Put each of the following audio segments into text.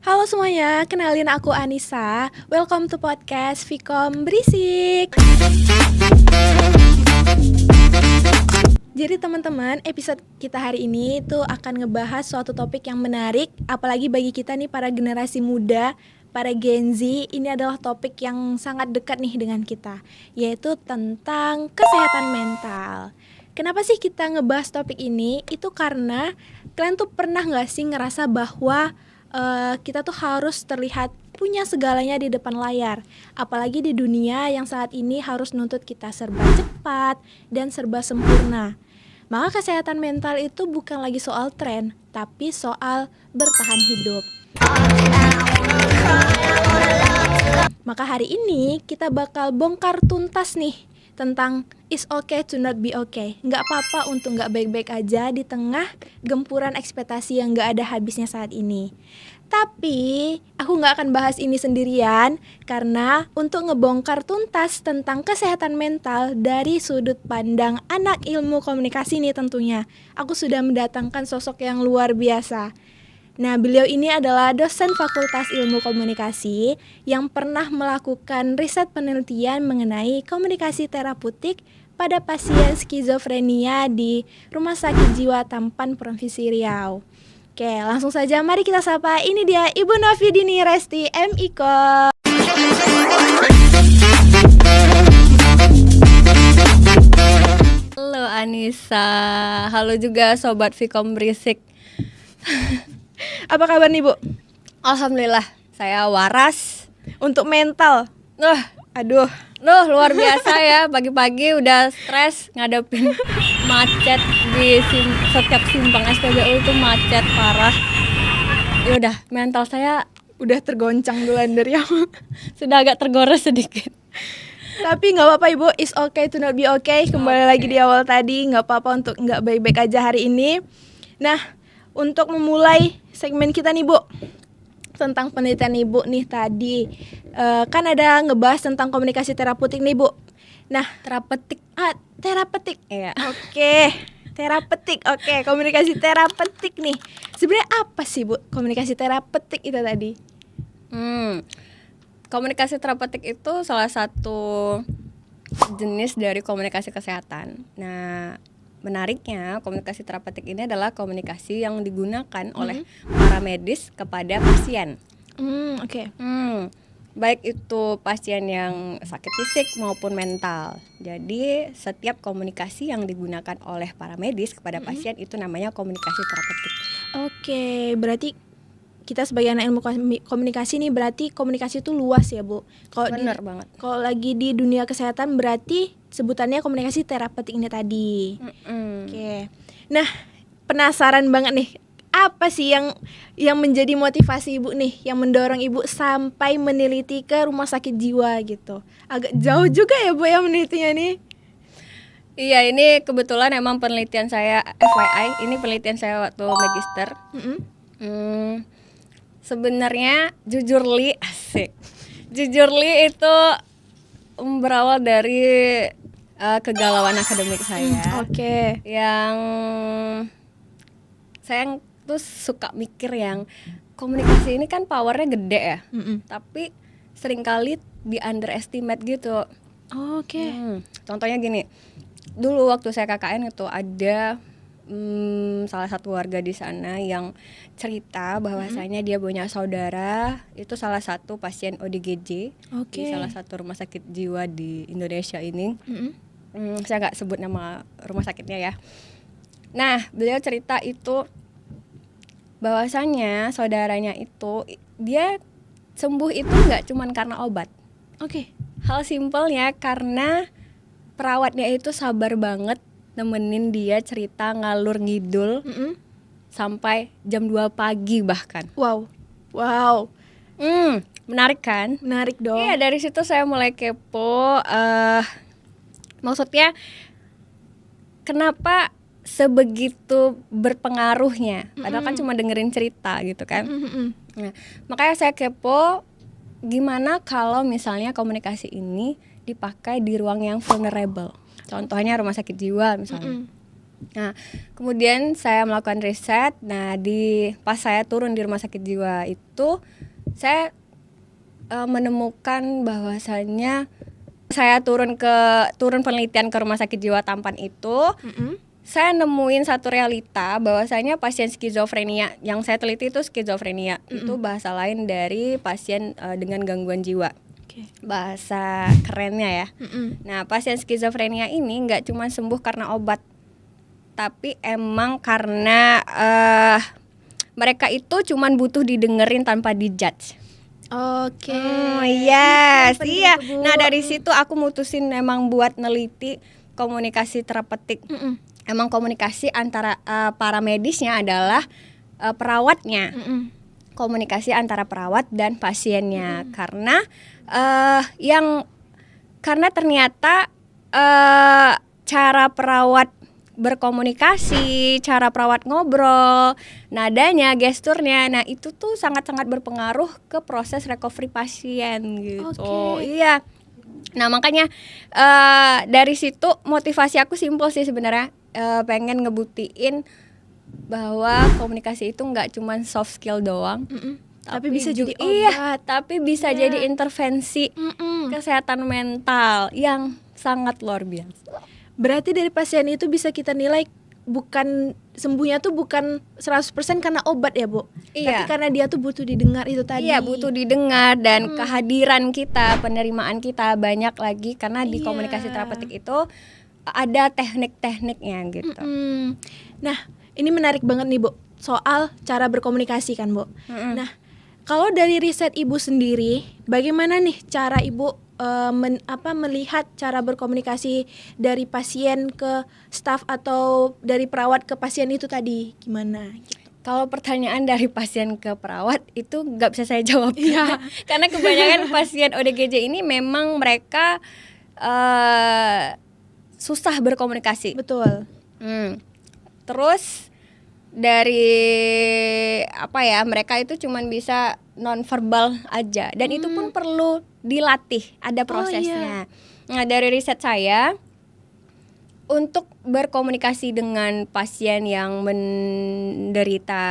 Halo semuanya, kenalin aku Anissa. Welcome to podcast Vkom Berisik. Jadi teman-teman, episode kita hari ini tuh akan ngebahas suatu topik yang menarik, apalagi bagi kita nih para generasi muda, para Gen Z. Ini adalah topik yang sangat dekat nih dengan kita, yaitu tentang kesehatan mental. Kenapa sih kita ngebahas topik ini? Itu karena kalian tuh pernah gak sih ngerasa bahwa kita tuh harus terlihat punya segalanya di depan layar, apalagi di dunia yang saat ini harus nuntut kita serba cepat dan serba sempurna. Maka kesehatan mental itu bukan lagi soal tren, tapi soal bertahan hidup. Maka hari ini kita bakal bongkar tuntas nih tentang it's okay to not be okay. Nggak apa-apa untuk nggak baik-baik aja di tengah gempuran ekspektasi yang nggak ada habisnya saat ini. Tapi aku nggak akan bahas ini sendirian, karena untuk ngebongkar tuntas tentang kesehatan mental dari sudut pandang anak ilmu komunikasi nih tentunya, aku sudah mendatangkan sosok yang luar biasa. Nah, beliau ini adalah dosen Fakultas Ilmu Komunikasi yang pernah melakukan riset penelitian mengenai komunikasi terapeutik pada pasien skizofrenia di Rumah Sakit Jiwa Tampan Provinsi Riau. Oke, langsung saja mari kita sapa. Ini dia Ibu Novie Resti MIko. Halo Anissa, halo juga Sobat Vkom Berisik. Apa kabar nih Bu? Alhamdulillah, saya waras. Untuk mental, aduh, Luar biasa ya, pagi-pagi udah stres ngadepin macet di setiap simpang SPBU itu macet parah. Yaudah, mental saya udah tergoncang duluan dari awal. sudah agak tergores sedikit. Tapi nggak apa-apa Ibu, it's okay to not be okay. Kembali lagi di awal tadi, nggak apa-apa untuk nggak baik-baik aja hari ini. Nah, untuk memulai segmen kita nih Bu, tentang penelitian Ibu nih tadi, kan ada ngebahas tentang komunikasi terapeutik nih Bu. Nah, terapeutik. Iya. Oke. Terapeutik. Oke, komunikasi terapeutik nih. Sebenarnya apa sih Bu komunikasi terapeutik itu tadi? Komunikasi terapeutik itu salah satu jenis dari komunikasi kesehatan. Nah, menariknya komunikasi terapeutik ini adalah komunikasi yang digunakan oleh para medis kepada pasien. Oke. Baik itu pasien yang sakit fisik maupun mental. Jadi setiap komunikasi yang digunakan oleh para medis kepada pasien itu namanya komunikasi terapeutik. Oke, berarti kita sebagai anak ilmu komunikasi nih, berarti komunikasi itu luas ya Bu. Benar banget. Kalau lagi di dunia kesehatan berarti sebutannya komunikasi terapeutik ini tadi. Oke. Nah, penasaran banget nih, apa sih yang menjadi motivasi Ibu nih, yang mendorong Ibu sampai meneliti ke rumah sakit jiwa gitu? Agak jauh juga ya Bu yang menelitinya nih. Iya, ini kebetulan emang penelitian saya, FYI, ini penelitian saya waktu magister. Sebenarnya Jujurli itu berawal dari kegalauan akademik saya. Oke. Yang saya tuh suka mikir yang komunikasi ini kan powernya gede ya, tapi seringkali di underestimate gitu. Oke. Contohnya gini, dulu waktu saya KKN itu ada salah satu warga di sana yang cerita bahwasanya dia punya saudara itu salah satu pasien ODGJ di salah satu rumah sakit jiwa di Indonesia ini. Saya nggak sebut nama rumah sakitnya ya. Nah, beliau cerita itu bahwasanya saudaranya itu dia sembuh itu nggak cuman karena obat. Oke. Hal simpelnya karena perawatnya itu sabar banget nemenin dia cerita ngalur ngidul sampai jam 2 pagi bahkan. Wow. Menarik kan? Menarik dong. Iya, dari situ saya mulai kepo. Maksudnya kenapa sebegitu berpengaruhnya? Padahal kan cuma dengerin cerita gitu kan. Nah, makanya saya kepo gimana kalau misalnya komunikasi ini dipakai di ruang yang vulnerable. Contohnya rumah sakit jiwa misalnya. Nah, kemudian saya melakukan riset. Nah, pas saya turun di rumah sakit jiwa itu, saya menemukan bahwasannya saya turun penelitian ke rumah sakit jiwa Tampan itu, saya nemuin satu realita bahwasanya pasien skizofrenia yang saya teliti itu skizofrenia. Itu bahasa lain dari pasien dengan gangguan jiwa. Bahasa kerennya ya. Nah, pasien skizofrenia ini nggak cuma sembuh karena obat, tapi emang karena mereka itu cuman butuh didengerin tanpa dijudge. Oke. Yes, Penting iya. itu, Bu. Nah, dari situ aku mutusin emang buat neliti komunikasi terapeutik. Emang komunikasi antara para medisnya adalah perawatnya. Komunikasi antara perawat dan pasiennya. Karena karena ternyata cara perawat berkomunikasi, cara perawat ngobrol, nadanya, gesturnya, nah itu tuh sangat-sangat berpengaruh ke proses recovery pasien gitu. Oke. Iya. Nah, makanya dari situ motivasi aku simpel sih sebenarnya, pengen ngebuktiin bahwa komunikasi itu nggak cuma soft skill doang, Tapi bisa jadi iya, obat. tapi bisa Iya. jadi intervensi kesehatan mental yang sangat luar biasa. Berarti dari pasien itu bisa kita nilai bukan sembuhnya tuh bukan 100% karena obat ya, Bu. Iya. Tapi karena dia tuh butuh didengar itu tadi. Iya, butuh didengar dan kehadiran kita, penerimaan kita banyak lagi karena di Iya. komunikasi terapeutik itu ada teknik-tekniknya gitu. Nah, ini menarik banget nih, Bu. Soal cara berkomunikasi kan, Bu. Nah, kalau dari riset Ibu sendiri, bagaimana nih cara Ibu melihat cara berkomunikasi dari pasien ke staf atau dari perawat ke pasien itu tadi gimana? Kalau pertanyaan dari pasien ke perawat itu nggak bisa saya jawab. Iya. Karena kebanyakan pasien ODGJ ini memang mereka susah berkomunikasi. Betul. Terus dari mereka itu cuman bisa nonverbal aja dan itu pun perlu dilatih, ada prosesnya. Nah, dari riset saya untuk berkomunikasi dengan pasien yang menderita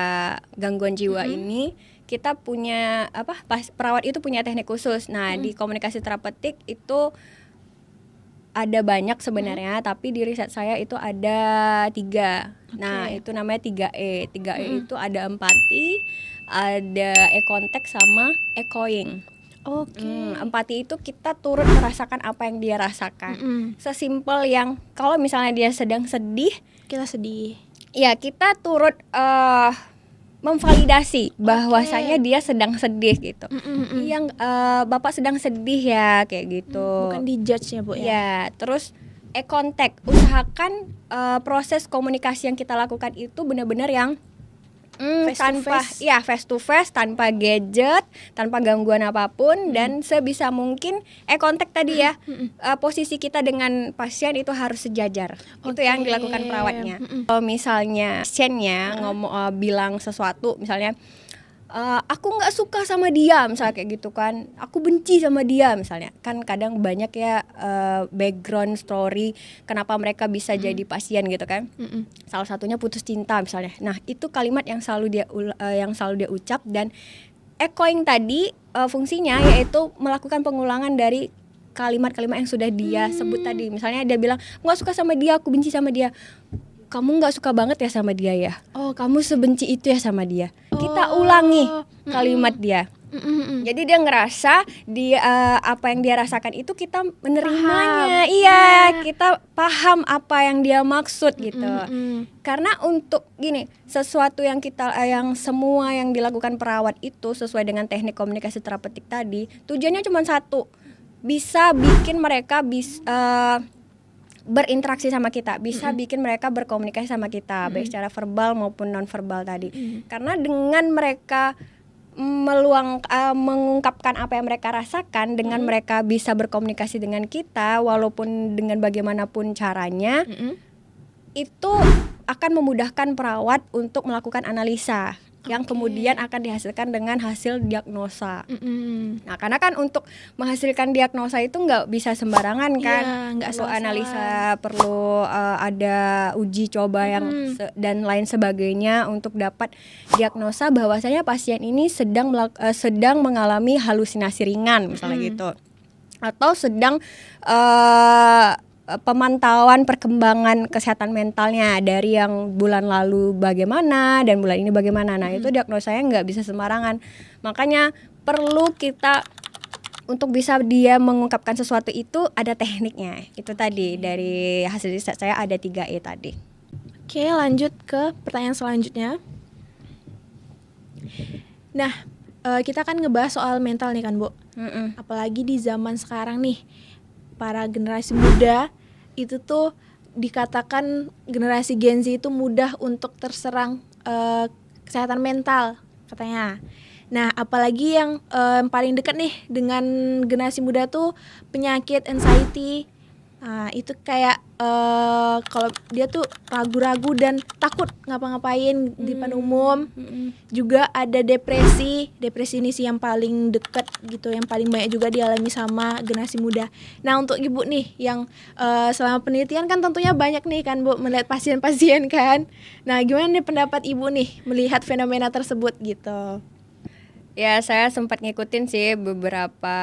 gangguan jiwa ini, kita punya perawat itu punya teknik khusus. Nah, di komunikasi terapeutik itu ada banyak sebenarnya, tapi di riset saya itu ada 3. Nah, itu namanya 3E. 3E itu ada empati, ada eye contact sama echoing. Empati itu kita turut merasakan apa yang dia rasakan. Sesimpel yang kalau misalnya dia sedang sedih, Kita sedih. ya kita turut memvalidasi bahwasanya dia sedang sedih gitu. Yang Bapak sedang sedih ya kayak gitu. Bukan dijudge ya, Bu ya. Ya, terus eye contact, usahakan proses komunikasi yang kita lakukan itu benar-benar yang Face to tanpa face. face to face, tanpa gadget, tanpa gangguan apapun dan sebisa mungkin contact tadi ya. Posisi kita dengan pasien itu harus sejajar. Itu yang Oke. dilakukan perawatnya. Kalau misalnya pasiennya bilang sesuatu misalnya aku nggak suka sama dia misalnya kayak gitu kan, aku benci sama dia misalnya, kan kadang banyak ya background story kenapa mereka bisa jadi pasien gitu kan. Salah satunya putus cinta misalnya. Nah, itu kalimat yang selalu dia ucap dan echoing tadi fungsinya yaitu melakukan pengulangan dari kalimat-kalimat yang sudah dia sebut tadi. Misalnya dia bilang nggak suka sama dia, aku benci sama dia. Kamu nggak suka banget ya sama dia ya? Oh, kamu sebenci itu ya sama dia. Kita ulangi kalimat dia. Jadi dia ngerasa apa yang dia rasakan itu kita menerimanya. Iya, kita paham apa yang dia maksud gitu. Karena untuk sesuatu yang semua yang dilakukan perawat itu sesuai dengan teknik komunikasi terapeutik tadi, tujuannya cuma satu, bisa bikin mereka berinteraksi sama kita, bisa bikin mereka berkomunikasi sama kita, baik secara verbal maupun non verbal tadi. Karena dengan mereka mengungkapkan apa yang mereka rasakan, dengan mereka bisa berkomunikasi dengan kita walaupun dengan bagaimanapun caranya, itu akan memudahkan perawat untuk melakukan analisa. yang kemudian akan dihasilkan dengan hasil diagnosa. Mm-mm. Nah, karena kan untuk menghasilkan diagnosa itu nggak bisa sembarangan kan, Iya, nggak perlu asal-asalan. analisa, perlu ada uji coba yang dan lain sebagainya untuk dapat diagnosa bahwasanya pasien ini sedang mengalami halusinasi ringan misalnya gitu, atau sedang pemantauan perkembangan kesehatan mentalnya dari yang bulan lalu bagaimana dan bulan ini bagaimana. Nah, itu diagnosanya nggak bisa sembarangan. Makanya perlu kita untuk bisa dia mengungkapkan sesuatu itu ada tekniknya. Itu tadi dari hasil riset saya ada 3E tadi. Oke, lanjut ke pertanyaan selanjutnya. Nah, kita kan ngebahas soal mental nih kan, Bu. Apalagi di zaman sekarang nih, para generasi muda itu tuh dikatakan generasi Gen Z itu mudah untuk terserang kesehatan mental katanya. Nah, apalagi yang paling dekat nih dengan generasi muda tuh penyakit anxiety. Nah, itu kayak kalau dia tuh ragu-ragu dan takut ngapa-ngapain di depan umum. Juga ada depresi ini sih yang paling dekat gitu, yang paling banyak juga dialami sama generasi muda. Nah, untuk Ibu nih yang selama penelitian kan tentunya banyak nih kan Bu melihat pasien-pasien kan. Nah, gimana nih pendapat Ibu nih melihat fenomena tersebut gitu? Ya, saya sempat ngikutin sih beberapa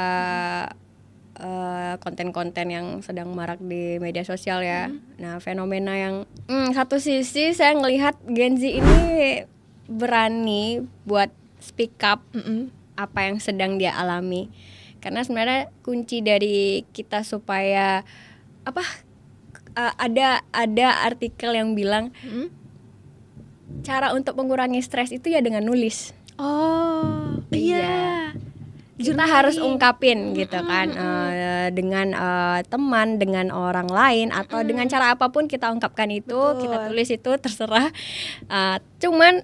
konten-konten yang sedang marak di media sosial ya. Nah, fenomena yang satu sisi saya ngelihat Gen Z ini berani buat speak up apa yang sedang dia alami. Karena sebenarnya kunci dari kita supaya ada artikel yang bilang cara untuk mengurangi stres itu ya dengan nulis. Oh, iya. Kita harus ungkapin gitu kan, dengan teman, dengan orang lain, atau dengan cara apapun kita ungkapkan itu. Betul. Kita tulis itu terserah. Cuman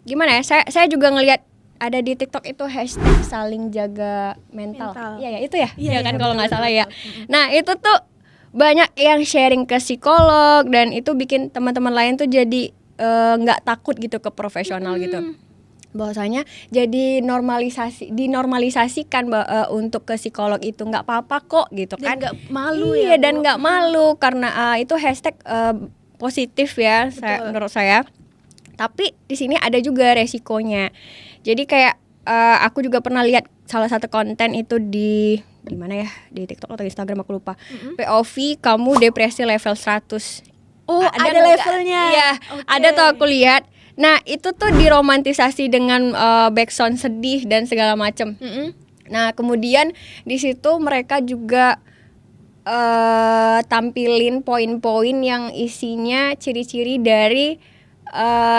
gimana ya, saya juga ngelihat ada di TikTok itu hashtag saling jaga mental. Iya ya, itu ya, Iya, kan iya, kalau betul, nggak salah betul, ya. Nah, itu tuh banyak yang sharing ke psikolog dan itu bikin teman-teman lain tuh jadi nggak takut gitu ke profesional gitu. Bahwasanya jadi dinormalisasikan untuk ke psikolog itu nggak apa-apa kok gitu Dan kan. nggak malu Iya, ya, dan Bu. nggak malu karena itu hashtag positif ya menurut saya. Tapi di sini ada juga resikonya. Jadi kayak aku juga pernah lihat salah satu konten itu di mana ya, di TikTok atau Instagram aku lupa. POV kamu depresi level 100. Oh, ada levelnya. Iya, Oke. ada tuh aku lihat. Nah, itu tuh diromantisasi dengan backsound sedih dan segala macem. Nah, kemudian di situ mereka juga tampilin poin-poin yang isinya ciri-ciri dari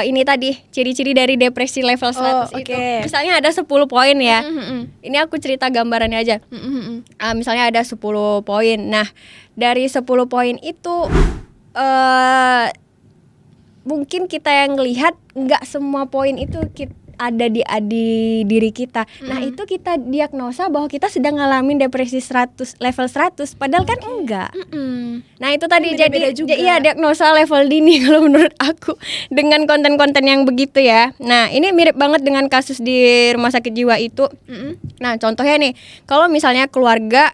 ini tadi, ciri-ciri dari depresi level 100 itu. oke. Misalnya ada 10 poin ya. Ini aku cerita gambarannya aja. Misalnya ada 10 poin. Nah, dari 10 poin itu mungkin kita yang lihat nggak semua poin itu ada di diri kita. Nah, itu kita diagnosa bahwa kita sedang ngalamin depresi level 100 padahal kan enggak. Nah, itu tadi Beda-beda jadi juga. iya diagnosa level dini kalau menurut aku dengan konten-konten yang begitu ya. Nah, ini mirip banget dengan kasus di rumah sakit jiwa itu. Nah, contohnya nih, kalau misalnya keluarga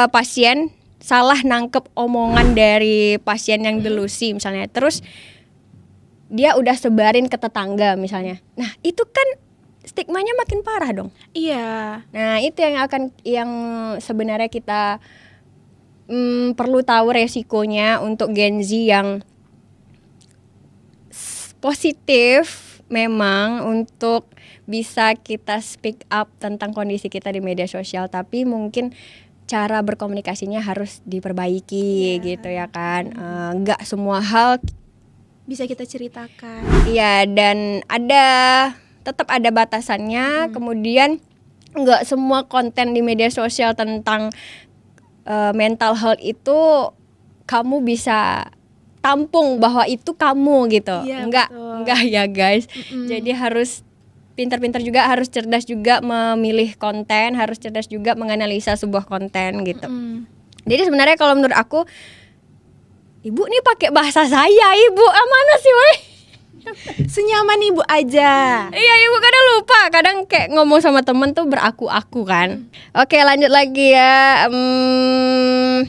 pasien salah nangkep omongan dari pasien yang delusi misalnya, terus dia udah sebarin ke tetangga misalnya. Nah, itu kan stigmanya makin parah dong. Iya. Nah, itu yang sebenarnya kita perlu tahu resikonya untuk Gen Z yang positif memang untuk bisa kita speak up tentang kondisi kita di media sosial, tapi mungkin cara berkomunikasinya harus diperbaiki gitu ya kan. Nggak semua hal Bisa kita ceritakan. iya, dan tetap ada batasannya. Kemudian nggak semua konten di media sosial tentang mental health itu kamu bisa tampung bahwa itu kamu gitu. Iya, Enggak ya guys. Jadi harus pintar-pintar juga, harus cerdas juga memilih konten, harus cerdas juga menganalisa sebuah konten gitu. Jadi sebenarnya kalau menurut aku, Ibu nih pakai bahasa saya, Ibu. Mana sih, woy? Senyaman ibu aja. Iya, ibu kadang lupa, kadang kayak ngomong sama temen tuh beraku-aku kan. Oke, lanjut lagi ya.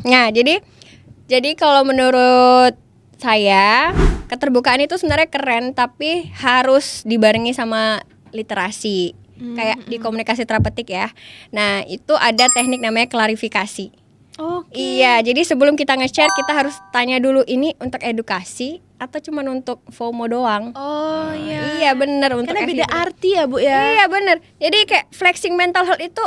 Nah, jadi kalau menurut saya keterbukaan itu sebenarnya keren, tapi harus dibarengi sama literasi. Kayak di komunikasi terapeutik ya. Nah, itu ada teknik namanya klarifikasi. Oke. Iya, jadi sebelum kita nge-share kita harus tanya dulu ini untuk edukasi atau cuman untuk FOMO doang. Oh iya. Iya bener, untuk Karena beda everyday. arti ya bu ya. Iya bener. Jadi kayak flexing mental health itu,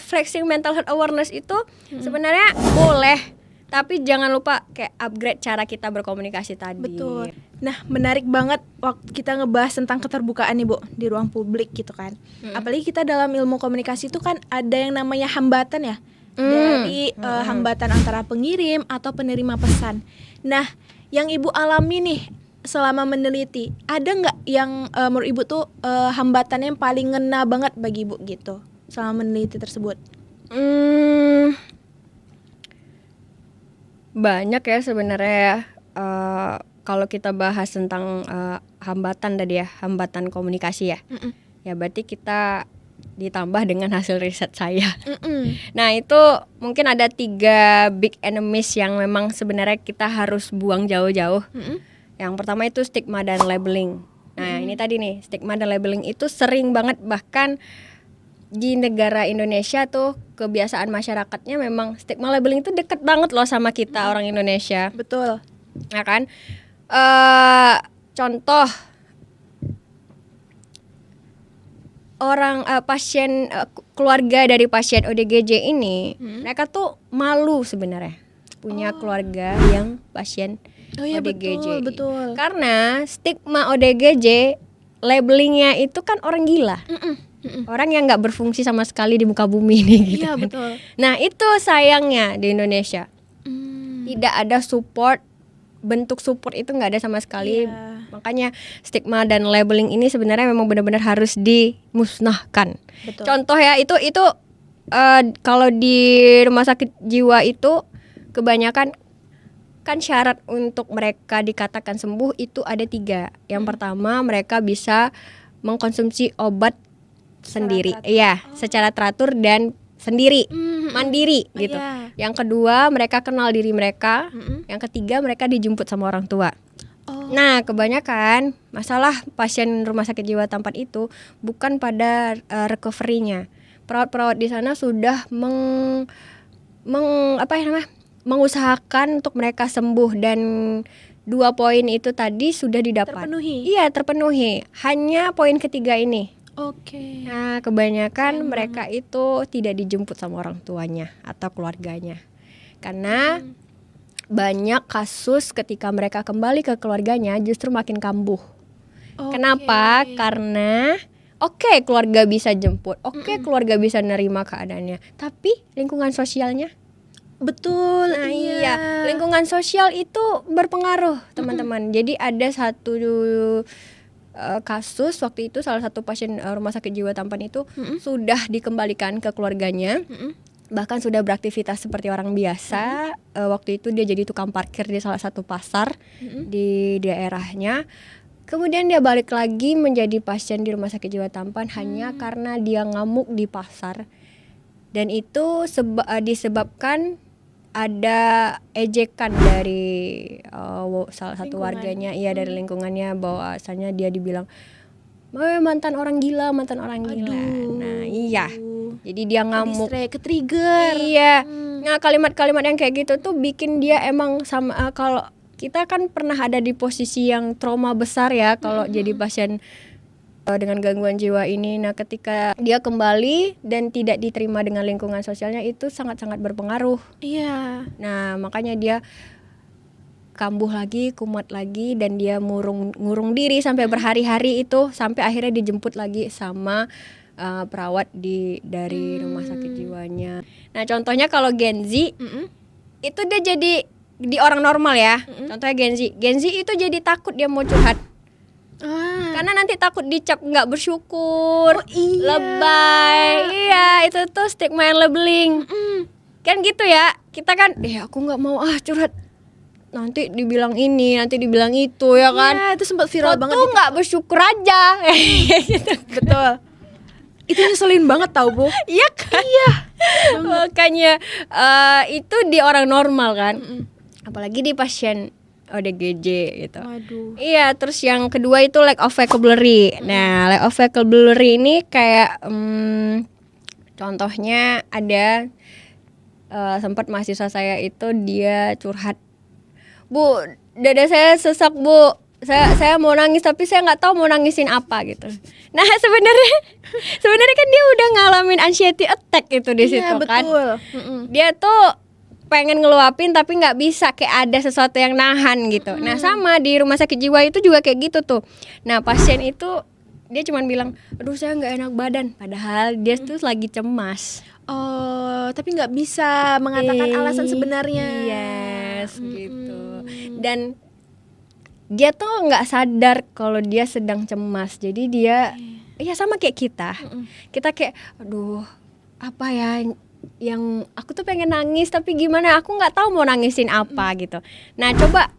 flexing mental health awareness itu sebenarnya boleh, tapi jangan lupa kayak upgrade cara kita berkomunikasi tadi. Betul. Nah, menarik banget waktu kita ngebahas tentang keterbukaan nih, Bu, di ruang publik gitu kan. Apalagi kita dalam ilmu komunikasi itu kan ada yang namanya hambatan ya. Dari hambatan antara pengirim atau penerima pesan. Nah, yang Ibu alami nih selama meneliti, ada nggak yang menurut Ibu tuh hambatannya yang paling ngena banget bagi Ibu gitu selama meneliti tersebut? Banyak ya sebenarnya ya. Kalau kita bahas tentang hambatan tadi ya, hambatan komunikasi ya. Ya berarti kita ditambah dengan hasil riset saya. Nah itu mungkin ada 3 big enemies yang memang sebenarnya kita harus buang jauh-jauh. Yang pertama itu stigma dan labeling. Nah ini tadi nih, stigma dan labeling itu sering banget, bahkan di negara Indonesia tuh kebiasaan masyarakatnya memang stigma labeling itu deket banget loh sama kita orang Indonesia. Betul. Ya kan? Contoh orang pasien keluarga dari pasien ODGJ ini, mereka tuh malu sebenarnya punya keluarga yang pasien Oh iya ODGJ. betul. Karena stigma ODGJ labelingnya itu kan orang gila. Orang yang nggak berfungsi sama sekali di muka bumi ini gitu. Iya kan. betul. Nah, itu sayangnya di Indonesia. Tidak ada support, bentuk support itu nggak ada sama sekali. Iya. Makanya stigma dan labeling ini sebenarnya memang benar-benar harus dimusnahkan. Betul. Contoh ya, itu kalau di rumah sakit jiwa itu kebanyakan kan syarat untuk mereka dikatakan sembuh itu ada 3. Yang pertama, mereka bisa mengkonsumsi obat sendiri, secara teratur dan sendiri, mandiri gitu. Iya. Yang kedua, mereka kenal diri mereka. Yang ketiga, mereka dijemput sama orang tua. Nah, kebanyakan masalah pasien rumah sakit jiwa Tampan itu bukan pada recovery-nya. Perawat-perawat di sana sudah mengusahakan untuk mereka sembuh, dan 2 poin itu tadi sudah didapat. Terpenuhi. Iya, terpenuhi. Hanya poin ketiga ini. Oke. Nah, kebanyakan mereka itu tidak dijemput sama orang tuanya atau keluarganya. Karena banyak kasus ketika mereka kembali ke keluarganya justru makin kambuh. Kenapa? Karena keluarga bisa jemput, keluarga bisa nerima keadaannya, tapi lingkungan sosialnya. Betul. Nah, iya, lingkungan sosial itu berpengaruh, teman-teman. Jadi ada satu kasus waktu itu, salah satu pasien rumah sakit jiwa Tampan itu sudah dikembalikan ke keluarganya, bahkan sudah beraktivitas seperti orang biasa. Waktu itu dia jadi tukang parkir di salah satu pasar di daerahnya. Kemudian dia balik lagi menjadi pasien di rumah sakit jiwa Tampan hanya karena dia ngamuk di pasar, dan itu disebabkan ada ejekan dari salah satu warganya, dari lingkungannya, bahwasanya dia dibilang mantan orang gila. Nah, iya. Jadi dia ngamuk, ke-trigger. Iya. Nah, kalimat-kalimat yang kayak gitu tuh bikin dia emang sama, kalau kita kan pernah ada di posisi yang trauma besar ya kalau jadi pasien dengan gangguan jiwa ini. Nah, ketika dia kembali dan tidak diterima dengan lingkungan sosialnya, itu sangat-sangat berpengaruh. Iya. Nah, makanya dia kambuh lagi, kumat lagi, dan dia ngurung diri sampai berhari-hari itu, sampai akhirnya dijemput lagi sama perawat dari rumah sakit jiwanya. Nah, contohnya kalau Gen Z itu dia jadi di orang normal ya. Contohnya Gen Z itu jadi takut dia mau curhat. Karena nanti takut dicap nggak bersyukur, lebay. Iya, itu tuh stigma and labeling. Kan gitu ya. Kita kan, aku nggak mau curhat. nanti dibilang ini, nanti dibilang itu ya kan. Iya, itu sempat viral Kau banget tuh di nggak bersyukur aja. Gitu. betul. Itu nyeselin banget tau Bu. Iya kan? Iya. Makanya itu di orang normal kan. Apalagi di pasien ODGJ gitu. Waduh. Iya, terus yang kedua itu lack of vocabulary. Nah, lack of vocabulary ini kayak contohnya ada sempat mahasiswa saya itu dia curhat, Bu, dada saya sesak Bu, saya mau nangis tapi saya nggak tahu mau nangisin apa gitu. Nah sebenarnya kan dia udah ngalamin anxiety attack itu di situ Iya, kan. betul. Dia tuh pengen ngeluapin tapi nggak bisa, kayak ada sesuatu yang nahan gitu. Nah sama di rumah sakit jiwa itu juga kayak gitu tuh. Nah pasien itu dia cuman bilang, aduh saya nggak enak badan, padahal dia tuh lagi cemas. Oh, tapi nggak bisa mengatakan alasan sebenarnya. Yes, gitu. Dan dia tuh nggak sadar kalau dia sedang cemas. Jadi dia, ya sama kayak kita. Kita kayak, aduh, apa ya yang aku tuh pengen nangis tapi gimana? Aku nggak tahu mau nangisin apa gitu. Nah, coba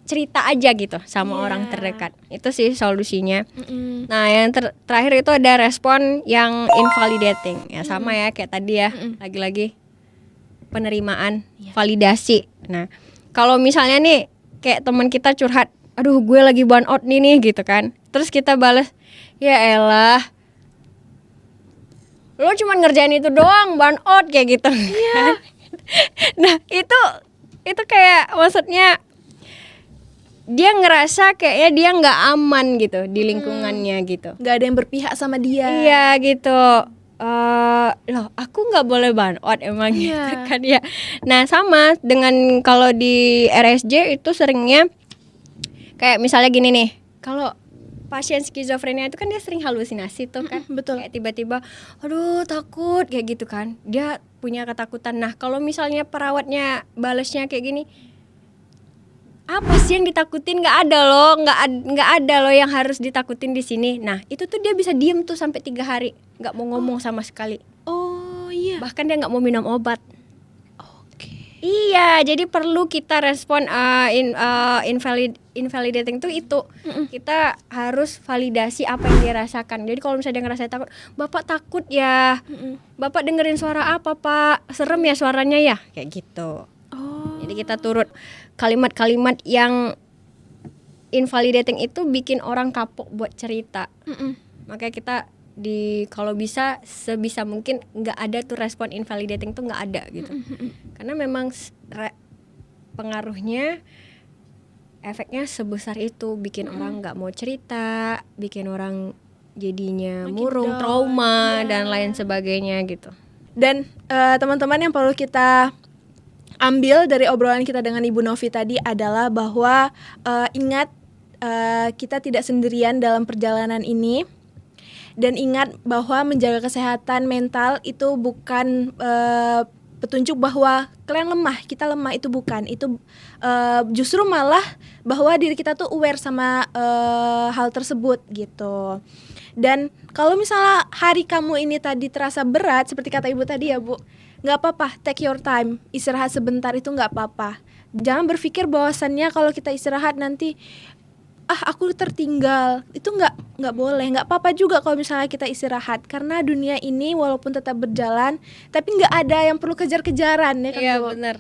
cerita aja gitu sama orang terdekat. Itu sih solusinya. Nah, yang terakhir itu ada respon yang invalidating. Ya sama ya kayak tadi ya. Lagi-lagi penerimaan, validasi. Nah, kalau misalnya nih kayak teman kita curhat, aduh gue lagi burn out nih gitu kan. Terus kita balas, ya elah, lo cuma ngerjain itu doang, burn out kayak gitu. Iya. Nah, itu kayak maksudnya dia ngerasa kayaknya dia nggak aman gitu di lingkungannya gitu. Nggak ada yang berpihak sama dia. Iya gitu. Loh aku nggak boleh burn out emang gitu kan ya. Nah sama dengan kalau di RSJ itu seringnya kayak misalnya gini nih, kalau pasien skizofrenia itu kan dia sering halusinasi tuh kan. Betul. Kayak tiba-tiba aduh takut kayak gitu kan, dia punya ketakutan. Nah kalau misalnya perawatnya balesnya kayak gini, apa sih yang ditakutin, nggak ada loh, nggak ada loh yang harus ditakutin di sini. Nah itu tuh dia bisa diem tuh sampai 3 hari nggak mau ngomong sama sekali. Oh iya. Bahkan dia nggak mau minum obat. Oke. Iya, jadi perlu kita respon invalidating tuh itu. Kita harus validasi apa yang dia rasakan. Jadi kalau misalnya dia ngerasa takut, Bapak takut ya, Bapak dengerin suara apa Pak, serem ya suaranya ya, kayak gitu. Jadi kita turut kalimat-kalimat yang invalidating itu bikin orang kapok buat cerita. Makanya kita kalau bisa sebisa mungkin nggak ada tuh respon invalidating tuh nggak ada gitu. Karena memang pengaruhnya, efeknya sebesar itu, bikin orang nggak mau cerita, bikin orang jadinya makin murung, down, trauma dan lain sebagainya gitu. Dan teman-teman yang perlu kita ambil dari obrolan kita dengan Ibu Novi tadi adalah bahwa ingat kita tidak sendirian dalam perjalanan ini, dan ingat bahwa menjaga kesehatan mental itu bukan petunjuk bahwa kalian lemah, kita lemah, itu bukan. Itu justru malah bahwa diri kita tuh aware sama hal tersebut gitu. Dan kalau misalnya hari kamu ini tadi terasa berat seperti kata Ibu tadi ya Bu, nggak apa-apa, take your time, istirahat sebentar itu nggak apa-apa. Jangan berpikir bahwasannya kalau kita istirahat nanti aku tertinggal, itu nggak boleh, nggak apa-apa juga kalau misalnya kita istirahat, karena dunia ini walaupun tetap berjalan tapi nggak ada yang perlu kejar-kejaran ya kan. Iya Bu? benar.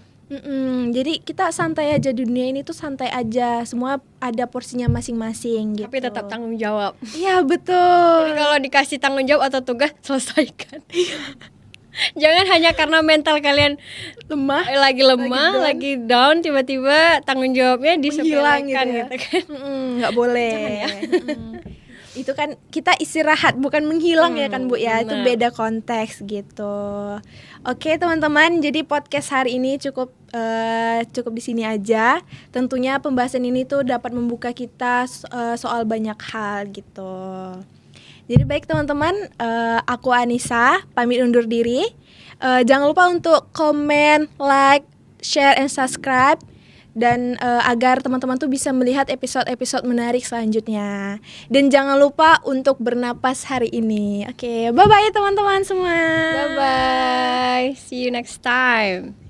Jadi kita santai aja, dunia ini tuh santai aja, semua ada porsinya masing-masing gitu. Tapi tetap tanggung jawab. Iya betul. Jadi kalau dikasih tanggung jawab atau tugas, selesaikan. Jangan hanya karena mental kalian lagi lemah, lagi down, tiba-tiba tanggung jawabnya disepelekan gitu kan. Nggak boleh. Ya. Itu kan kita istirahat, bukan menghilang ya kan Bu ya. Itu benar. beda konteks gitu. Oke teman-teman, jadi podcast hari ini cukup di sini aja. Tentunya pembahasan ini tuh dapat membuka kita soal banyak hal gitu. Jadi baik teman-teman, aku Anissa pamit undur diri. Jangan lupa untuk komen, like, share, and subscribe, dan agar teman-teman tuh bisa melihat episode-episode menarik selanjutnya. Dan jangan lupa untuk bernapas hari ini. Oke, bye-bye teman-teman semua. Bye-bye. See you next time.